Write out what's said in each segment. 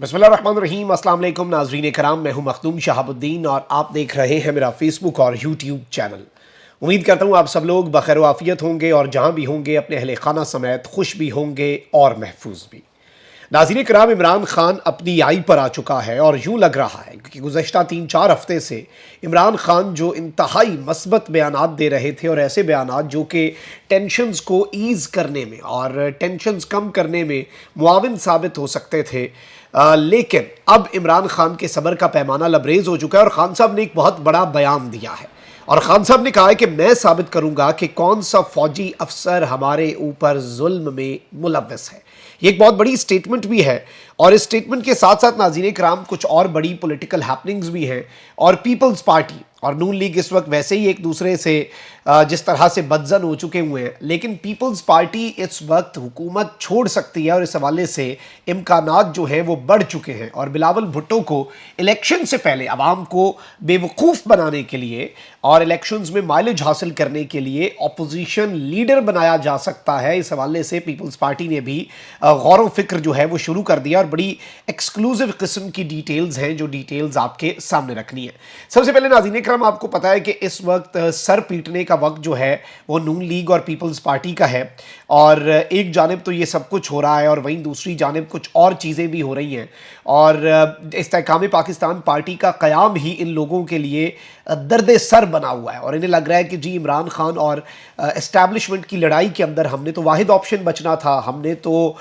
बिस्मिल्लाहिर्रहमानिर्रहीम। अस्सलाम वालेकुम नाज़रीन कराम, मैं हूं मखदूम शहाबुद्दीन और आप देख रहे हैं मेरा फेसबुक और यूट्यूब चैनल। उम्मीद करता हूं आप सब लोग बखैर वाफ़ियत होंगे और जहां भी होंगे अपने अहले खाना समेत खुश भी होंगे और महफूज भी। नाज़रीन कराम, इमरान खान अपनी आई पर आ चुका है और यूं लग रहा है क्योंकि गुज़श्ता 3-4 हफ्ते से इमरान खान जो इंतहाई मस्बत बयानात दे रहे थे और ऐसे बयानात जो कि टेंशन्स को ईज़ करने में और टेंशन्स कम करने में मुआविन साबित हो सकते थे, लेकिन अब इमरान खान के सब्र का पैमाना लबरेज हो चुका है और खान साहब ने एक बहुत बड़ा बयान दिया है। और खान साहब ने कहा है कि मैं साबित करूंगा कि कौन सा फौजी अफसर हमारे ऊपर जुल्म में मुलव्वस है। ये एक बहुत बड़ी स्टेटमेंट भी है और इस स्टेटमेंट के साथ साथ नाज़रीन कराम कुछ और बड़ी पॉलिटिकल हैपनिंग्स भी हैं। और पीपल्स पार्टी और नून लीग इस वक्त वैसे ही एक दूसरे से जिस तरह से बदजन हो चुके हुए हैं, लेकिन पीपल्स पार्टी इस वक्त हुकूमत छोड़ सकती है और इस हवाले से इम्कानात जो हैं वो बढ़ चुके हैं। और बिलावल भुट्टो को इलेक्शन से पहले आवाम को बेवकूफ़ बनाने के लिए और इलेक्शंस में माइलेज हासिल करने के लिए अपोजिशन लीडर बनाया जा सकता है। इस हवाले से पीपल्स पार्टी ने भी गौर व फिक्र जो है वो शुरू कर दिया और बड़ी एक्सक्लूसिव किस्म की डिटेल्स हैं जो डिटेल्स आपके सामने रखनी है। सबसे पहले नाज़रीन करम, आपको पता है कि इस वक्त सर पीटने का वक्त जो है वो नून लीग और पीपल्स पार्टी का है। और एक जानिब तो ये सब कुछ हो रहा है और वहीं दूसरी जानिब कुछ और चीज़ें भी हो रही हैं। और इस्तेहकाम पाकिस्तान पार्टी का क़याम ही इन लोगों के लिए दर्द सर बना हुआ है और इन्हें लग रहा है कि जी इमरान खान और एस्टैब्लिशमेंट की लड़ाई के अंदर हमने तो वाहिद ऑप्शन बचना था, हमने तो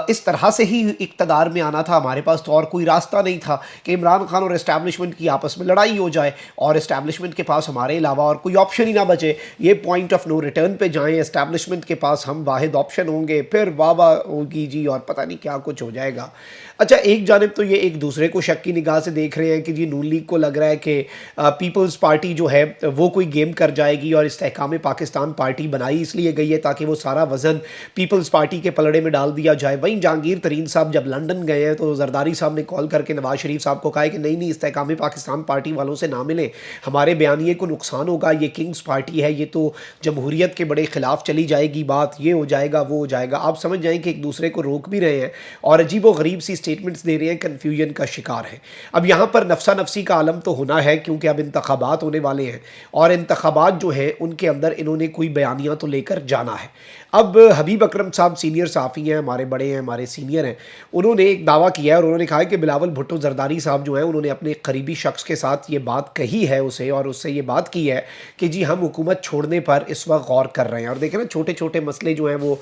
इस तरह से ही इक़्तिदार में आना था, हमारे पास तो और कोई रास्ता नहीं था कि इमरान खान और एस्टैब्लिशमेंट की आपस में लड़ाई हो जाए और एस्टैब्लिशमेंट के पास हमारे अलावा और कोई ऑप्शन ही ना बचे। ये पॉइंट ऑफ नो रिटर्न पे जाएं, एस्टैब्लिशमेंट के पास हम वाहिद ऑप्शन होंगे, फिर वाह होगी जी और पता नहीं क्या कुछ हो जाएगा। अच्छा, एक जानिब तो ये एक दूसरे को शक की निगाह से देख रहे हैं कि जी नून लीग को लग रहा है कि पीपल्स पार्टी जो है वो कोई गेम कर जाएगी और इस्तेहकाम पाकिस्तान पार्टी बनाई इसलिए गई है ताकि वो सारा वज़न पीपल्स पार्टी के पलड़े में डाल दिया जाए। वहीं जहांगीर तरीन साहब जब लंदन गए हैं तो जरदारी साहब ने कॉल करके नवाज शरीफ साहब को कहा है कि नहीं इस्तेहकाम पाकिस्तान पार्टी वालों से ना मिले, हमारे बयानिए को नुकसान होगा, ये किंग्स पार्टी है, ये तो जमहूरियत के बड़े खिलाफ चली जाएगी बात, ये हो जाएगा वो हो जाएगा। आप समझ जाएं कि एक दूसरे को रोक भी रहे हैं और अजीब व गरीब सी स्टेटमेंट्स दे रहे हैं, कन्फ्यूजन का शिकार है। अब यहाँ पर नफसा नफसी का आलम तो होना है क्योंकि अब इंतखाबात होने वाले हैं और इंतखाबात जो हैं उनके अंदर इन्होंने कोई बयानियाँ तो लेकर जाना है। अब हबीब अकरम साहब सीनियर साफ़ी हैं, हमारे बड़े हैं, हमारे सीनियर हैं, उन्होंने एक दावा किया है और उन्होंने कहा है कि बिलावल भुट्टो जरदारी साहब जो हैं उन्होंने अपने करीबी शख्स के साथ ये बात कही है उसे और उससे ये बात की है कि जी हम हुकूमत छोड़ने पर इस वक्त गौर कर रहे हैं। और देखें ना, छोटे छोटे मसले जो हैं वो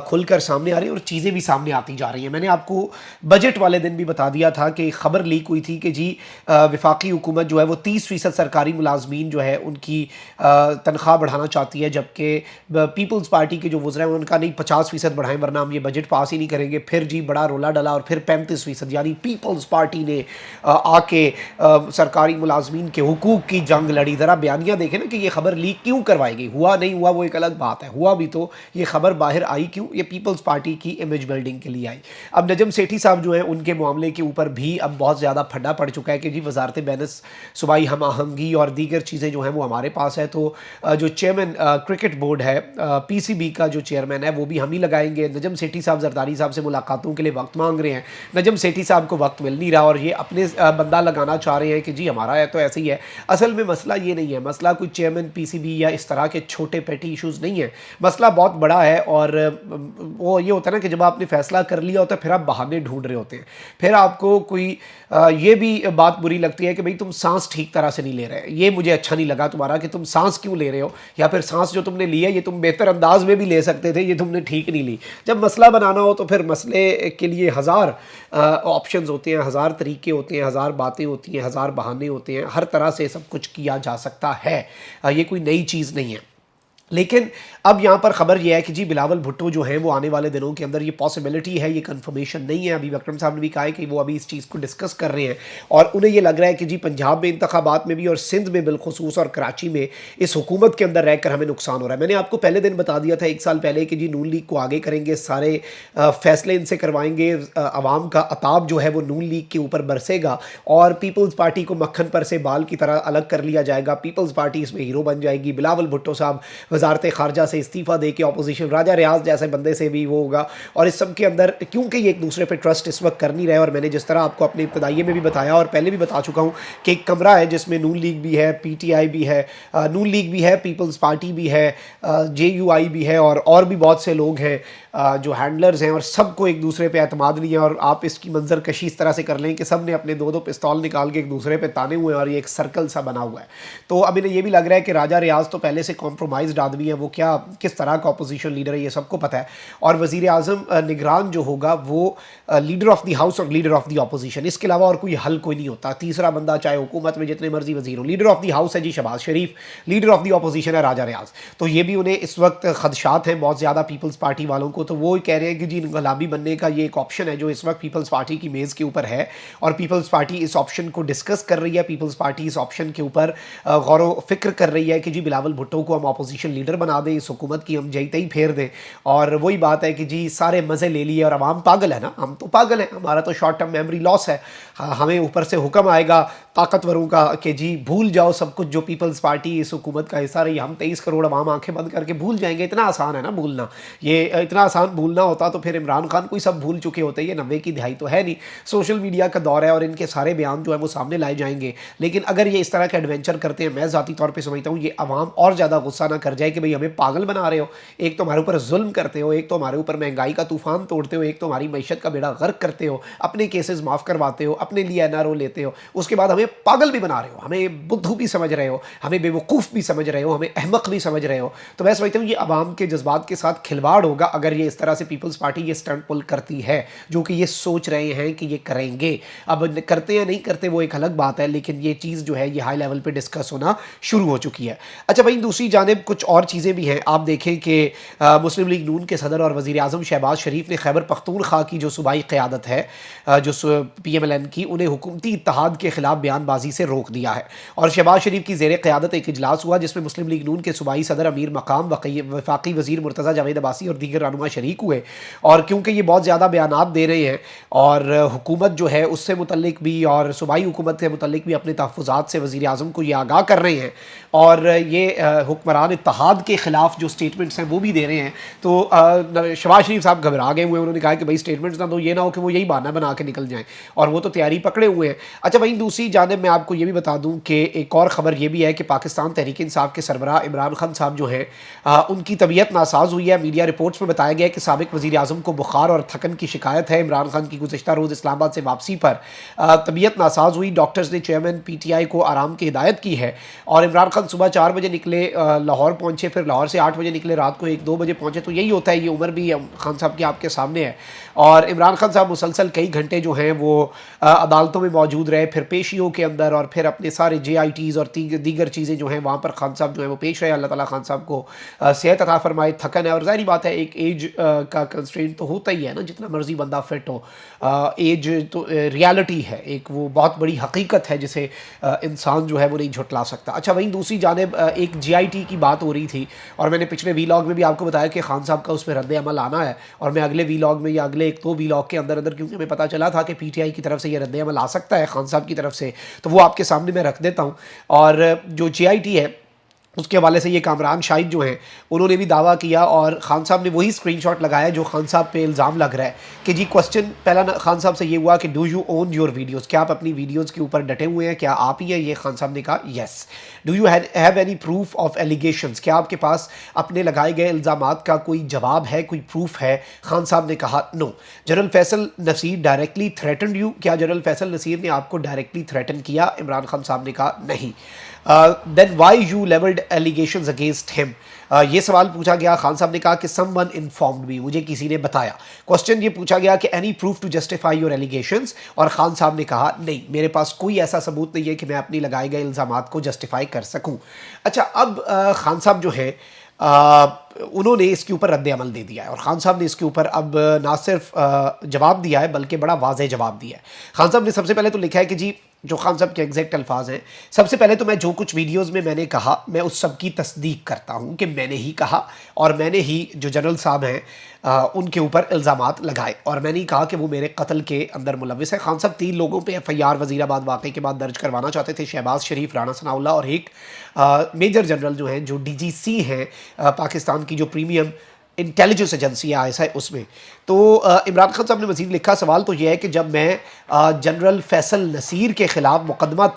खुलकर सामने आ रहे हैं और चीज़ें भी सामने आती जा रही हैं। मैंने आपको बजट वाले दिन भी बता दिया था कि खबर लीक हुई थी कि जी वफाकी हुकूमत जो है वो 30% सरकारी मुलाजमीन जो है उनकी तनख्वाह बढ़ाना चाहती है, जबकि पीपल्स पार्टी के जो वज़रा हैं उनका नहीं 50% बढ़ाएं वरना हम ये बजट पास ही नहीं करेंगे। फिर जी बड़ा रोला डला और फिर 35%, यानी पीपल्स पार्टी ने आके सरकारी मुलाजमीन के हुकूक की जंग लड़ी। ज़रा बयानियाँ देखें ना कि ये खबर लीक क्यों करवाई गई। हुआ नहीं हुआ वो एक अलग बात है, हुआ भी तो ये खबर बाहर आई क्यों, ये पीपल्स पार्टी की इमेज बिल्डिंग के लिए आई। अब नजम सेठी साहब जो हैं उनके मामले के ऊपर भी अब बहुत ज़्यादा फड्डा पड़ चुका है कि जी वजारत बैनस सूबाई हम आहंगी और दीगर चीज़ें जो हैं वो हमारे पास है, तो जो चेयरमैन क्रिकेट बोर्ड है PCB का जो चेयरमैन है वो भी हम ही लगाएंगे। नजम सेठी साहब जरदारी साहब से मुलाकातों के लिए वक्त मांग रहे हैं, नजम सेठी साहब को वक्त मिल नहीं रहा और ये अपने बंदा लगाना चाह रहे हैं कि जी हमारा है तो ऐसे ही है। असल में मसला ये नहीं है, मसला कोई चेयरमैन PCB या इस तरह के छोटे पेटी इशूज़ नहीं है, मसला बहुत बड़ा है। और वो ये होता है ना कि जब आपने फैसला कर लिया होता है फिर आप बहाने ढूंढ रहे होते हैं, फिर आपको कोई ये भी बात बुरी लगती है कि भाई तुम सांस ठीक तरह से नहीं ले रहे, ये मुझे अच्छा नहीं लगा तुम्हारा कि तुम सांस क्यों ले रहे हो, या फिर सांस जो तुमने ली है ये तुम बेहतर अंदाज में भी ले सकते थे, ये तुमने ठीक नहीं ली। जब मसला बनाना हो तो फिर मसले के लिए हज़ार ऑप्शंस होते हैं, हज़ार तरीके होते हैं, हज़ार बातें होती हैं, हज़ार बहाने होते हैं, हर तरह से सब कुछ किया जा सकता है, ये कोई नई चीज़ नहीं है। लेकिन अब यहाँ पर ख़बर यह है कि जी बिलावल भुट्टो जो हैं वो आने वाले दिनों के अंदर, ये पॉसिबिलिटी है, ये कंफर्मेशन नहीं है। अभी अकरम साहब ने भी कहा है कि वो अभी इस चीज़ को डिस्कस कर रहे हैं और उन्हें ये लग रहा है कि जी पंजाब में इंतखाबात में भी और सिंध में बिलखुसूस और कराची में इस हुकूमत के अंदर रहकर हमें नुकसान हो रहा है। मैंने आपको पहले दिन बता दिया था 1 साल पहले कि जी नून लीग को आगे करेंगे, सारे फैसले इनसे करवाएंगे, अवाम का अताब जो है वो नून लीग के ऊपर बरसेगा और पीपल्स पार्टी को मक्खन पर से बाल की तरह अलग कर लिया जाएगा, पीपल्स पार्टी इसमें हीरो बन जाएगी। बिलावल भुट्टो साहब वजारत खारजा से इस्तीफ़ा दे के अपोजिशन राजा रियाज जैसे बंदे से भी वो होगा। और इस सब के अंदर क्योंकि ये एक दूसरे पे ट्रस्ट इस वक्त कर नहीं रहे, और मैंने जिस तरह आपको अपने इब्तदाइये में भी बताया और पहले भी बता चुका हूँ कि एक कमरा है जिसमें नून लीग भी है, PTI भी है, नून लीग भी है, पीपल्स पार्टी भी है, JUI भी है, और भी बहुत से लोग हैं जो हैंडलर्स हैं, और सबको एक दूसरे पे एतमाद नहीं है। और आप इसकी मंजर कशी इस तरह से कर लें कि सब ने अपने दो दो पिस्तौल निकाल के एक दूसरे पे ताने हुए हैं और ये एक सर्कल सा बना हुआ है। तो अब इन्हें ये भी लग रहा है कि राजा रियाज तो पहले से कॉम्प्रोमाइज्ड आदमी है, वो क्या किस तरह का अपोजिशन लीडर है ये सबको पता है। और वज़ीर आज़म निगरान जो होगा वो लीडर ऑफ द हाउस और लीडर ऑफ द अपोजिशन, इसके अलावा और कोई हल कोई नहीं होता। तीसरा बंदा चाहे हुकूमत में जितने मर्जी वजीर हो, लीडर ऑफ द हाउस है जी शहबाज शरीफ, लीडर ऑफ द अपोजिशन है राजा रियाज। तो ये भी उन्हें इस वक्त खदशात हैं बहुत ज़्यादा पीपल्स पार्टी वालों को। तो वो कह रहे हैं कि जी इनकलाबी बनने का ये एक ऑप्शन है जो इस वक्त पीपल्स पार्टी की मेज़ के ऊपर है, और पीपल्स पार्टी इस ऑप्शन को डिस्कस कर रही है। पीपल्स पार्टी इस ऑप्शन के ऊपर गौर व फिक्र कर रही है कि जी बिलावल भुट्टो को हम अपोजिशन लीडर बना दें, इस हुकूमत की हम जई तई फेर दें। और वही बात है कि जी सारे मज़े ले लिए और अवाम पागल है ना, हम तो पागल हैं, हमारा तो शॉर्ट टर्म मेमोरी लॉस है। हमें ऊपर से हुक्म आएगा ताकतवरों का कि जी भूल जाओ सब कुछ जो पीपल्स पार्टी इस हुकूमत का हिस्सा रही, हम 23 करोड़ अवाम आंखें बंद करके भूल जाएंगे। इतना आसान है ना भूलना, ये इतना आसान भूलना होता तो फिर इमरान खान को ही सब भूल चुके होते। ये 90 की दिहाई तो है नहीं, सोशल मीडिया का दौर है और इनके सारे बयान जो है वो सामने लाए जाएंगे। लेकिन अगर ये इस तरह के एडवेंचर करते हैं, मैं ज़ाती तौर पर समझता हूँ ये अवाम और ज़्यादा गुस्सा ना कर जाए कि भाई हमें पागल बना रहे हो, एक तो हमारे ऊपर जुल्म करते हो, एक तो हमारे ऊपर महंगाई का तूफान तोड़ते हो, एक तो हमारी मैशत का बेड़ा गर्क करते हो, अपने केसेस माफ़ करवाते हो, अपने लिए NRO लेते हो, उसके बाद हमें पागल भी बना रहे हो, हमें बुद्धू भी समझ रहे हो, हमें बेवकूफ़ भी समझ रहे हो, हमें अहमक भी समझ रहे हो। तो मैं समझता हूँ ये अवाम के जज्बात के साथ खिलवाड़ होगा अगर ये इस तरह से पीपल्स पार्टी ये स्टंट पुल करती है, जो कि ये सोच रहे हैं कि ये करेंगे। अब करते या नहीं करते वो एक अलग बात है, लेकिन ये चीज़ जो है ये हाई लेवल पे डिस्कस होना शुरू हो चुकी है। अच्छा भाई, दूसरी जानिब कुछ और चीज़ें भी हैं। आप देखें कि मुस्लिम लीग नून के सदर और वज़ीर आज़म शहबाज शरीफ ने खैबर पख्तूनख्वा की जो सूबाई क़यादत है जो PMLN की, उन्हें हुकूमती इत्तेहाद के खिलाफ बयानबाजी से रोक दिया है। और शहबाज शरीफ की ज़ेर क़यादत एक इजलास हुआ जिसमें मुस्लिम लीग नून के सूबाई सदर अमीर मकाम, वफाकी वज़ीर मुर्तज़ा जावेद अब्बासी और दीगर रहनुमा शरीक हुए। और क्योंकि ये बहुत ज़्यादा बयानात दे रहे हैं और हुकूमत जो है उससे मुतल्लिक भी और सूबाई हुकूमत से मुतल्लिक भी अपने तहफ़्फ़ुज़ात से वज़ीर आज़म को ये आगाह कर रहे हैं, और ये हुक्मरान इत्तेहाद के ख़िलाफ़ जो स्टेटमेंट्स हैं वो भी दे रहे हैं। तो शहबाज शरीफ साहब घबरा गए हुए, उन्होंने कहा कि भाई स्टेटमेंट्स ना दो, ये ना हो कि वो यही बहाना बना के निकल जाएं, और वो तो तैयारी पकड़े हुए हैं। अच्छा वहीं दूसरी जानिब मैं आपको ये भी बता दूं कि एक और ख़बर ये भी है कि पाकिस्तान तहरीक इंसाफ के सरबराह इमरान खान साहब जो हैं उनकी तबीयत नासाज हुई है। मीडिया रिपोर्ट्स में बताया गया कि साबिक़ वज़ीर आज़म को बुखार और थकन की शिकायत है। इमरान खान की गुज़िश्ता रोज़ इस्लामाबाद से वापसी पर तबीयत नासाज हुई। डॉक्टर्स ने चेयरमैन PTI को आराम की हिदायत की है। और इमरान खान सुबह 4 बजे निकले, लाहौर पहुँचे, फिर लाहौर से 8 बजे निकले, रात को 1-2 बजे पहुँचे। तो यही होता है, ये उम्र भी खान साहब की आपके सामने है। और इमरान खान साहब मुसलसल कई घंटे जो हैं वो अदालतों में मौजूद रहे, फिर पेशियों के अंदर, और फिर अपने सारे JITs और दीगर चीज़ें जो हैं वहाँ पर खान साहब जो है वो पेश रहे। अल्लाह ताला खान साहब को सेहत अता फरमाए। थकन है और ज़ाहिर बात है एक एज का कंस्ट्रेंट तो होता ही है ना, जितना मर्जी बंदा फिट हो, एज तो रियलिटी है, एक वो बहुत बड़ी हकीकत है जिसे इंसान जो है वो नहीं झुटला सकता। अच्छा वहीं दूसरी जानिब एक GIT की बात हो रही थी, और मैंने पिछले वीलॉग में भी आपको बताया कि खान साहब का उस पर रद्द अमल आना है, और मैं अगले वीलॉग में या अगले 1-2 वीलॉग के अंदर अंदर, क्योंकि हमें पता चला था कि PTI की तरफ से ये रद्द अमल आ सकता है खान साहब की तरफ से, तो वो आपके सामने मैं रख देता हूँ। और जो GIT है उसके हवाले से ये कामरान शाहिद जो हैं उन्होंने भी दावा किया, और खान साहब ने वही स्क्रीनशॉट लगाया जो खान साहब पे इल्ज़ाम लग रहा है कि जी क्वेश्चन पहला खान साहब से ये हुआ कि do you own your videos, क्या आप अपनी वीडियोस के ऊपर डटे हुए हैं, क्या आप ही हैं? ये खान साहब ने कहा yes. Do you have any proof of allegations, क्या आपके पास अपने लगाए गए इल्ज़ामात का कोई जवाब है, कोई प्रूफ है? खान साहब ने कहा no. General Faisal Naseer directly threatened you, क्या जनरल फैसल नसीर ने आपको डायरेक्टली थ्रेटन किया? इमरान खान साहब ने कहा नहीं। Then why you levelled allegations against him, ये सवाल पूछा गया। खान साहब ने कहा कि समवन इन्फॉर्म्ड मी, मुझे किसी ने बताया। क्वेश्चन ये पूछा गया कि any proof to justify your allegations, और खान साहब ने कहा नहीं, मेरे पास कोई ऐसा सबूत नहीं है कि मैं अपनी लगाए गए इल्ज़ामात को जस्टिफाई कर सकूं। अच्छा अब खान साहब जो है उन्होंने इसके ऊपर रद्द अमल दे दिया है, और खान साहब ने इसके ऊपर अब ना सिर्फ जवाब दिया है बल्कि बड़ा वाज़ेह जवाब दिया है। खान साहब ने सबसे पहले तो लिखा है कि जी जो खान साहब के एग्जैक्ट अल्फाज हैं। सबसे पहले तो मैं जो कुछ वीडियोस में मैंने कहा मैं उस सब की तस्दीक करता हूं कि मैंने ही कहा और मैंने ही जो जनरल साहब हैं उनके ऊपर इल्ज़ामात लगाए और मैंने ही कहा कि वो मेरे कत्ल के अंदर मुलविस है। खान साहब 3 लोगों पे एफआईआर वज़ीराबाद वाक़े के बाद दर्ज करवाना चाहते थे, शहबाज शरीफ, राणा सनाउल्लाह और एक मेजर जनरल जो हैं, जो डीजीसी हैं पाकिस्तान की जो प्रीमियम इंटेलिजेंस एजेंसी है आईएसआई, उसमें। तो इमरान खान साहब ने मज़ीद लिखा, सवाल तो यह है कि जब मैं जनरल फैसल नसीर के ख़िलाफ़ मुकदमा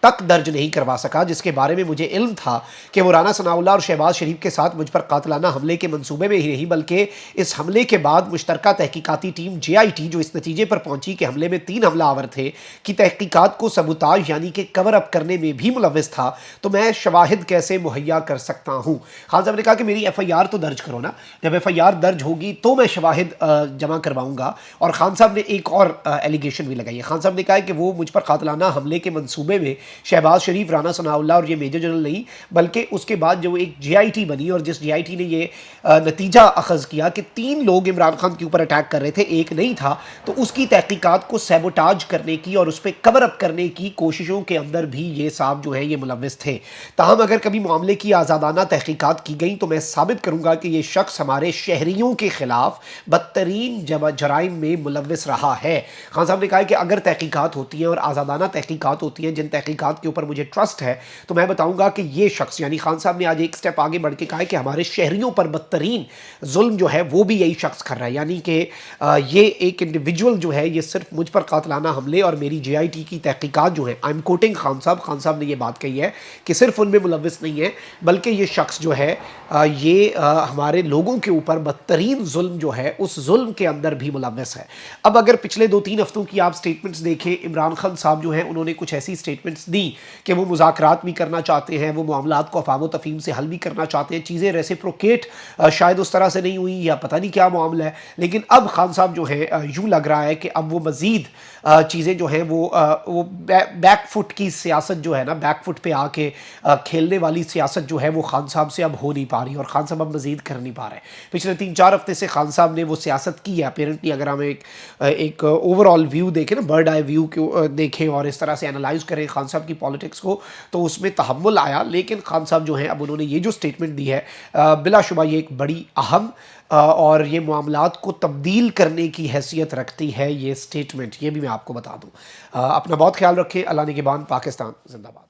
तक दर्ज नहीं करवा सका, जिसके बारे में मुझे इल्म था कि वो राना सनाउल्लाह और शहबाज शरीफ के साथ मुझ पर कातलाना हमले के मंसूबे में ही नहीं बल्कि इस हमले के बाद मुश्तरका तहकीकाती टीम JIT जो इस नतीजे पर पहुंची कि हमले में 3 हमलावर थे कि तहकीकात को सबूताज यानी कि कवर अप करने में भी मुलविस था, तो मैं शवाहिद कैसे मुहैया कर सकता हूँ। खान साहब ने कहा कि मेरी FIR तो दर्ज करो ना, जब FIR दर्ज होगी तो मैं शवाहिद जमा करवाऊँगा। और खान साहब ने एक और एलिगेशन भी लगाई है। खान साहब ने कहा कि वो मुझ पर कातलाना हमले के मंसूबे में शहबाज शरीफ, राना सनाउल्लाह और ये मेजर जनरल नहीं बल्कि उसके बाद जो एक JIT बनी और जिस JIT ने ये नतीजा अखज़ किया कि 3 लोग इमरान खान के ऊपर अटैक कर रहे थे, एक नहीं था, तो उसकी तहकीकात को सैबोटाज करने की और उस पर कवर अप करने की कोशिशों के अंदर भी ये साहब जो है ये मुलविस थे। ताहम अगर कभी मामले की आज़ादाना तहकीकात की गई तो मैं साबित करूँगा कि ये शख्स हमारे शहरियों के ख़िलाफ़ बदतरीन जराइम में मुलविस रहा है। खान साहब ने कहा कि अगर तहकीकात होती हैं और आज़ादाना तहकीकात होती हैं, जिन तहकीकात के ऊपर मुझे ट्रस्ट है, तो मैं बताऊंगा कि ये शख्स यानी खान साहब ने आज एक स्टेप आगे बढ़ के कहा है कि हमारे शहरियों पर बदतरीन जुल्म जो है वो भी यही शख्स कर रहा है। यानी कि ये एक इंडिविजुअल जो है ये सिर्फ मुझ पर कातलाना हमले और मेरी JIT की तहकीकात जो है, आई एम कोटिंग खान साहब ने ये बात कही है कि सिर्फ उनमें मुलविस नहीं है बल्कि ये शख्स जो है ये हमारे लोगों के ऊपर बदतरीन जुल्म जो है उस जुल्म के अंदर भी मुलविस है। अब अगर पिछले 2-3 हफ्तों की आप स्टेटमेंट्स देखें, इमरान खान साहब जो हैं उन्होंने कुछ ऐसी स्टेटमेंट्स दी कि वो मुज़ाकरात भी करना चाहते हैं, वो मामलात को अफ़ाम व तफ़हीम से हल भी करना चाहते हैं, चीज़ें रेसिप्रोकेट शायद उस तरह से नहीं हुई या पता नहीं क्या मामला है। लेकिन अब खान साहब जो है यूँ लग रहा है कि अब वो मज़ीद चीज़ें जो हैं वो बैकफुट की सियासत जो है ना, बैकफुट पे आके खेलने वाली सियासत जो है वो खान साहब से अब हो नहीं पा रही और खान साहब अब मज़ीद कर नहीं पा रहे। पिछले 3-4 हफ्ते से खान साहब ने वो सियासत की है अपेरेंटली। अगर हम एक ओवरऑल व्यू देखें ना, बर्ड आई व्यू को देखें और इस तरह से एनालाइज करें खान साहब की पॉलिटिक्स को, तो उसमें तहम्मुल आया। लेकिन खान साहब जो हैं अब उन्होंने ये जो स्टेटमेंट दी है बिलाशुबा ये एक बड़ी अहम और ये मामलात को तब्दील करने की हैसियत रखती है ये स्टेटमेंट, ये भी मैं आपको बता दूं। अपना बहुत ख्याल रखें। अल्लाह निगहबान। पाकिस्तान जिंदाबाद।